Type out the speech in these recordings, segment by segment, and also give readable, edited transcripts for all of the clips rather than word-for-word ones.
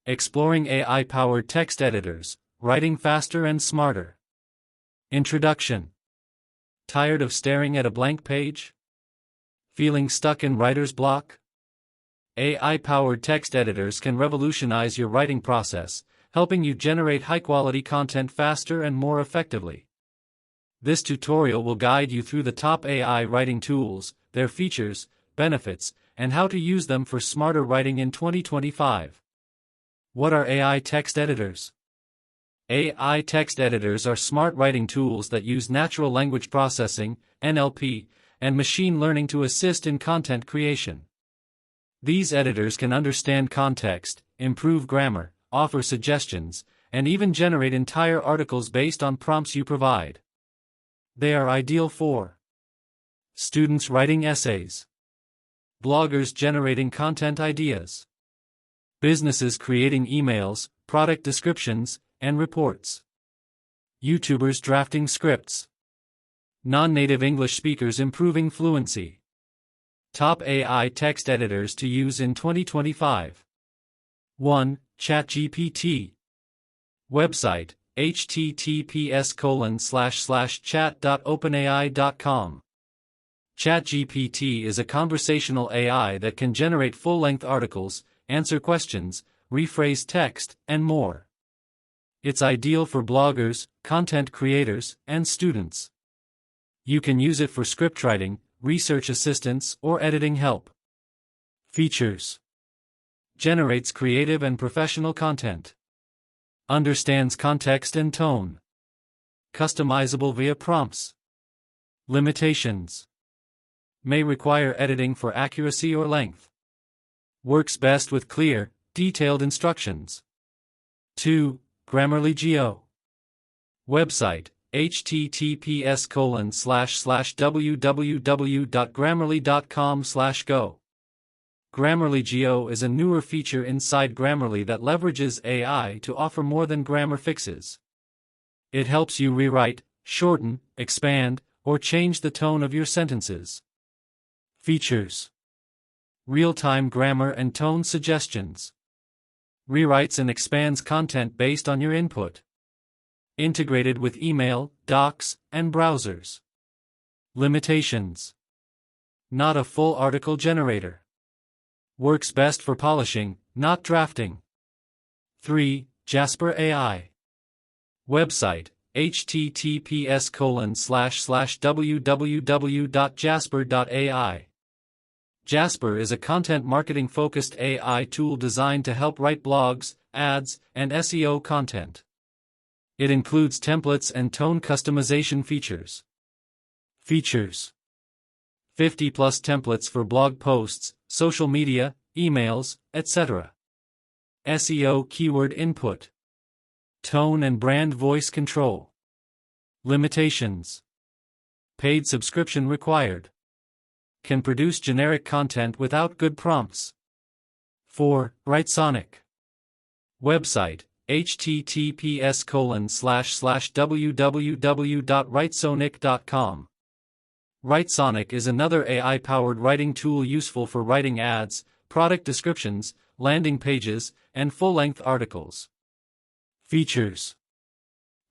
Exploring AI-powered text editors, writing faster and smarter. Introduction. Tired of staring at a blank page? Feeling stuck in writer's block? AI-powered text editors can revolutionize your writing process, helping you generate high-quality content faster and more effectively. This tutorial will guide you through the top AI writing tools, their features, benefits, and how to use them for smarter writing in 2025. What are AI text editors? AI text editors are smart writing tools that use natural language processing, NLP, and machine learning to assist in content creation. These editors can understand context, improve grammar, offer suggestions, and even generate entire articles based on prompts you provide. They are ideal for students writing essays, bloggers generating content ideas, businesses creating emails, product descriptions, and reports, YouTubers drafting scripts, non-native English speakers improving fluency. Top AI text editors to use in 2025. 1. ChatGPT. Website, https://chat.openai.com. ChatGPT is a conversational AI that can generate full-length articles, answer questions, rephrase text, and more. It's ideal for bloggers, content creators, and students. You can use it for scriptwriting, research assistance, or editing help. Features. Generates creative and professional content. Understands context and tone. Customizable via prompts. Limitations. May require editing for accuracy or length. Works best with clear, detailed instructions. 2. GrammarlyGO. Website, https://www.grammarly.com/go. GrammarlyGO is a newer feature inside Grammarly that leverages AI to offer more than grammar fixes. It helps you rewrite, shorten, expand, or change the tone of your sentences. Features. Real-time grammar and tone suggestions. Rewrites and expands content based on your input. Integrated with email, docs, and browsers. Limitations. Not a full article generator. Works best for polishing, not drafting. 3. Jasper AI. Website, https://www.jasper.ai. Jasper is a content marketing-focused AI tool designed to help write blogs, ads, and SEO content. It includes templates and tone customization features. Features. 50+ templates for blog posts, social media, emails, etc. SEO keyword input. Tone and brand voice control. Limitations. Paid subscription required. Can produce generic content without good prompts. 4. Writesonic. Website, https://www.writesonic.com. Writesonic is another AI-powered writing tool useful for writing ads, product descriptions, landing pages, and full-length articles. Features.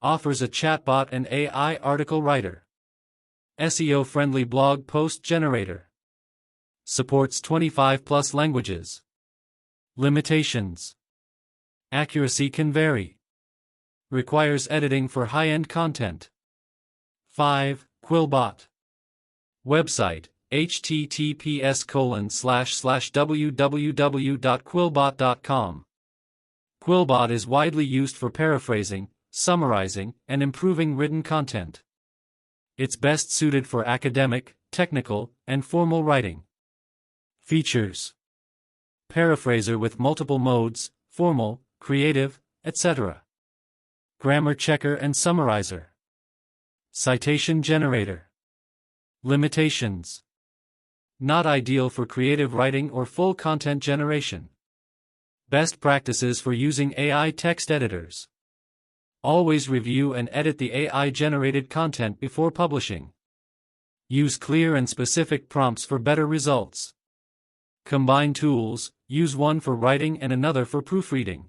Offers a chatbot and AI article writer. SEO-friendly blog post generator. Supports 25+ languages. Limitations. Accuracy can vary. Requires editing for high-end content. 5. QuillBot. Website, https://www.quillbot.com. QuillBot is widely used for paraphrasing, summarizing, and improving written content. It's best suited for academic, technical, and formal writing. Features. Paraphraser with multiple modes, formal, creative, etc. Grammar checker and summarizer. Citation generator. Limitations. Not ideal for creative writing or full content generation. Best practices for using AI text editors. Always review and edit the AI-generated content before publishing. Use clear and specific prompts for better results. Combine tools, use one for writing and another for proofreading.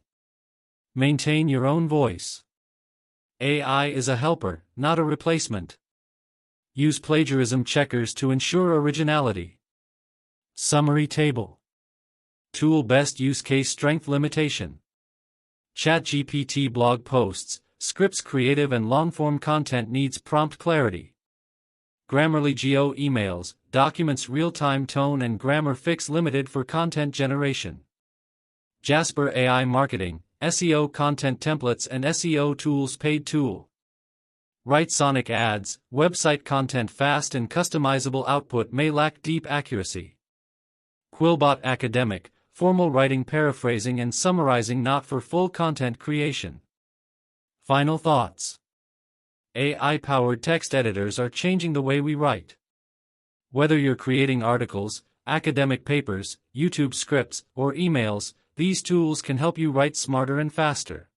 Maintain your own voice. AI is a helper, not a replacement. Use plagiarism checkers to ensure originality. Summary table. Tool best use case strength limitation. ChatGPT blog posts, scripts creative and long-form content needs prompt clarity. GrammarlyGO emails, documents real-time tone and grammar fix limited for content generation. Jasper AI marketing, SEO content templates and SEO tools paid tool. Writesonic ads, website content fast and customizable output may lack deep accuracy. QuillBot academic, formal writing paraphrasing and summarizing not for full content creation. Final thoughts. AI-powered text editors are changing the way we write. Whether you're creating articles, academic papers, YouTube scripts, or emails, these tools can help you write smarter and faster.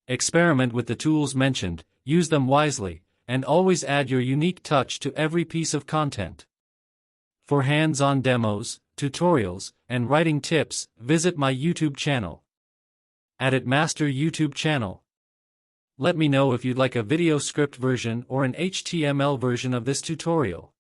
Experiment with the tools mentioned, use them wisely, and always add your unique touch to every piece of content. For hands-on demos, tutorials, and writing tips, visit my YouTube channel. Edit Master YouTube channel. Let me know if you'd like a video script version or an HTML version of this tutorial.